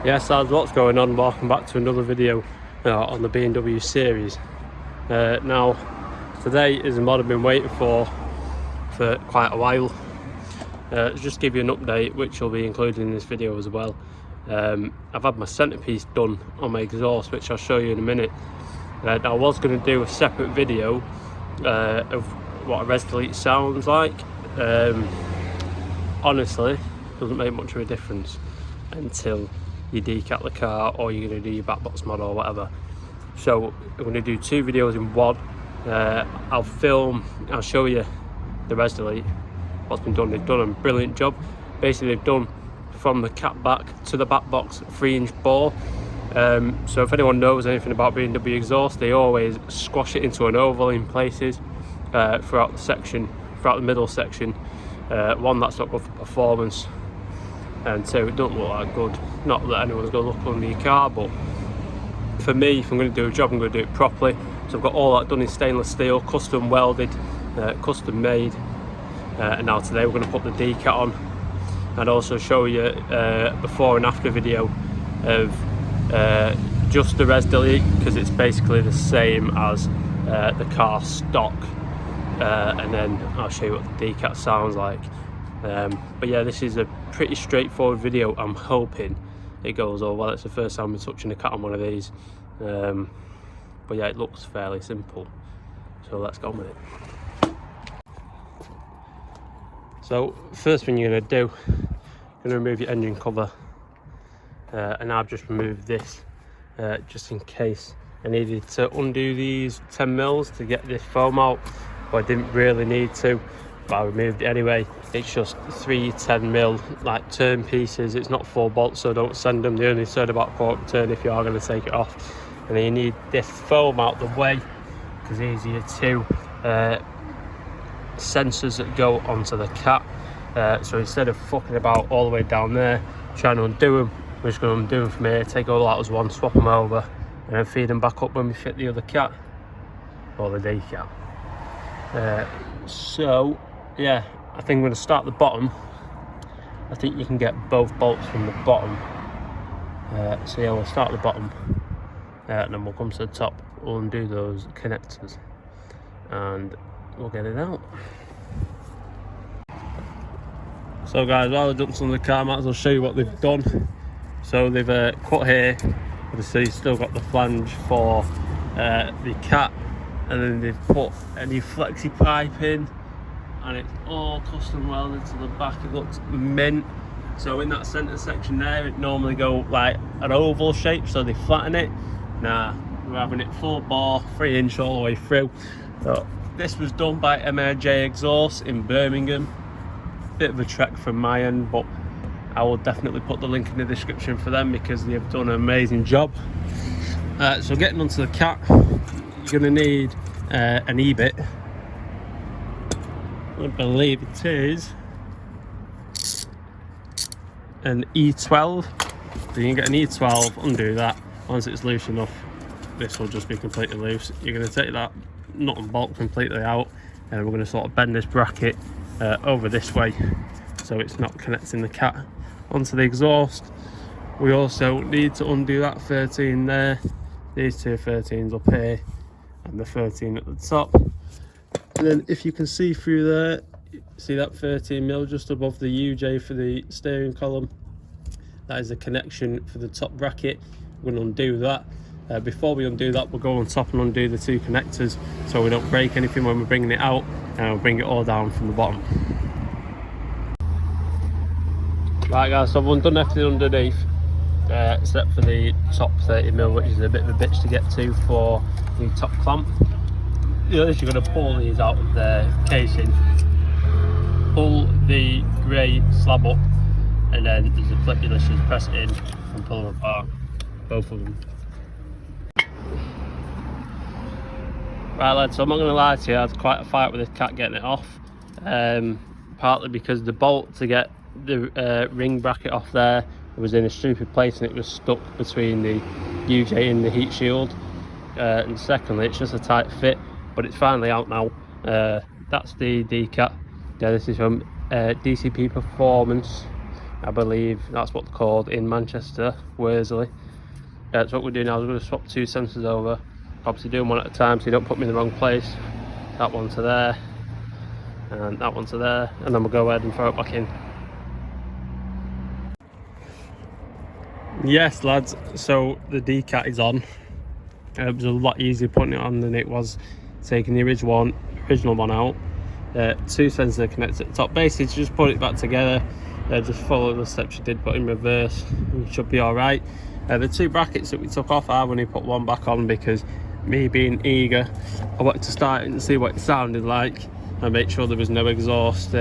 Yes, lads, what's going on? Welcome back to another video on the BMW series. Now, today is a mod I've been waiting for quite a while. Just give you an update, which will be included in this video as well. I've had my centerpiece done on my exhaust, which I'll show you in a minute. Now, I was going to do a separate video of what a res delete sounds like. Honestly, doesn't make much of a difference until you decat the car or you're going to do your back box mod or whatever. So I'm going to do two videos in one. I'll show you the res delete, what's been done. They've done a brilliant job. Basically, they've done from the cat back to the back box 3-inch bore. So if anyone knows anything about BMW exhaust, they always squash it into an oval in places throughout the middle section. One, that's not good for performance, and two, it doesn't look that good. Not that anyone's going to look under your car, but for me, if I'm going to do a job, I'm going to do it properly. So I've got all that done in stainless steel, custom welded, custom made, and now today we're going to put the Decat on and also show you before and after video of just the res delete, because it's basically the same as the car stock, and then I'll show you what the Decat sounds like. But yeah, this is a pretty straightforward video. I'm hoping it goes all well. It's the first time we're touching a cat on one of these, but yeah, it looks fairly simple, so let's go on with it. So first thing you're going to do, you're going to remove your engine cover, and I've just removed this just in case I needed to undo these 10mm to get this foam out, but I didn't really need to, but I removed it anyway. It's just 3 10mm like turn pieces. It's not 4 bolts, so don't send them. They only turn about a quarter turn if you are going to take it off. And then you need this foam out the way, because these are your two sensors that go onto the cat. So instead of fucking about all the way down there trying to undo them, we're just going to undo them from here, take all that as one, swap them over, and then feed them back up when we fit the other cat, or the Decat. So yeah, I think I'm going to start the bottom. I think you can get both bolts from the bottom. So yeah, we'll start at the bottom, and then we'll come to the top, we'll undo those connectors, and we'll get it out. So guys, while I've jumped on the car, I might as well show you what they've done. So they've cut here, obviously you've still got the flange for the cat, and then they've put a new flexi pipe in, and it's all custom welded to the back. It looks mint. So in that centre section there, it normally go like an oval shape, so they flatten it. Nah, we're having it full bore, 3-inch all the way through. So this was done by M235i Exhaust in Birmingham. Bit of a trek from my end, but I will definitely put the link in the description for them, because they have done an amazing job. So getting onto the cat, you're going to need an E-bit. I believe it is an E12. So you can get an E12, undo that. Once it's loose enough, this will just be completely loose. You're going to take that nut and bolt completely out, and we're going to sort of bend this bracket over this way, so it's not connecting the cat onto the exhaust. We also need to undo that 13 there, these two 13s up here, and the 13 at the top. And then if you can see through there, see that 13mm just above the UJ for the steering column? That is the connection for the top bracket. We're going to undo that. Before we undo that, we'll go on top and undo the two connectors, so we don't break anything when we're bringing it out, and we'll bring it all down from the bottom. Right guys, so I've undone everything underneath, except for the top 30mm, which is a bit of a bitch to get to for the top clamp. You're going to pull these out of the casing, pull the grey slab up, and then there's a clip you just press it in and pull them apart, both of them. Right lads, so I'm not going to lie to you, I had quite a fight with this cat getting it off, partly because the bolt to get the ring bracket off there was in a stupid place, and it was stuck between the UJ and the heat shield, and secondly it's just a tight fit, but it's finally out now. That's the Decat. Yeah, this is from DCP Performance. I believe that's what they're called in Manchester, Worsley. That's what we're doing now. We're going to swap 2 sensors over, obviously doing one at a time so you don't put me in the wrong place. That one to there, and that one to there, and then we'll go ahead and throw it back in. Yes lads, so the Decat is on. It was a lot easier putting it on than it was taking the original one out. 2 sensors connected at the top. Basically, just put it back together, just follow the steps you did but in reverse, you should be all right. The 2 brackets that we took off, I only put one back on because me being eager, I wanted to start it and see what it sounded like and make sure there was no exhaust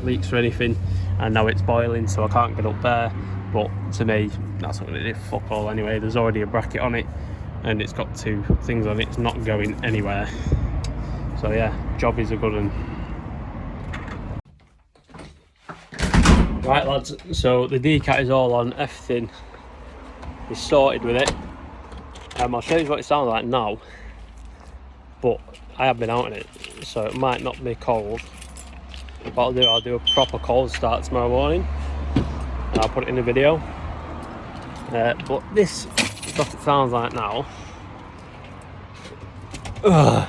leaks or anything. And now it's boiling, so I can't get up there, but to me that's not going to do fuck all anyway. There's already a bracket on it and it's got 2 things on it, it's not going anywhere. So yeah, job is a good one. Right lads, so the Decat is all on, everything is sorted with it. I'll show you what it sounds like now, but I have been out in it, so it might not be cold. What I'll do a proper cold start tomorrow morning and I'll put it in a video. But this is what it sounds like now. Ugh.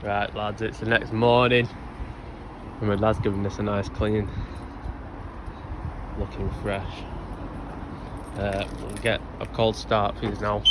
Right lads, it's the next morning and my dad's giving this a nice clean, looking fresh. We'll get a cold start for you now.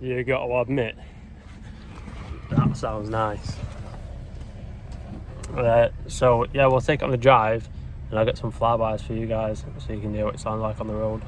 You got to admit, that sounds nice. So yeah, we'll take it on the drive and I'll get some flybys for you guys so you can hear what it sounds like on the road.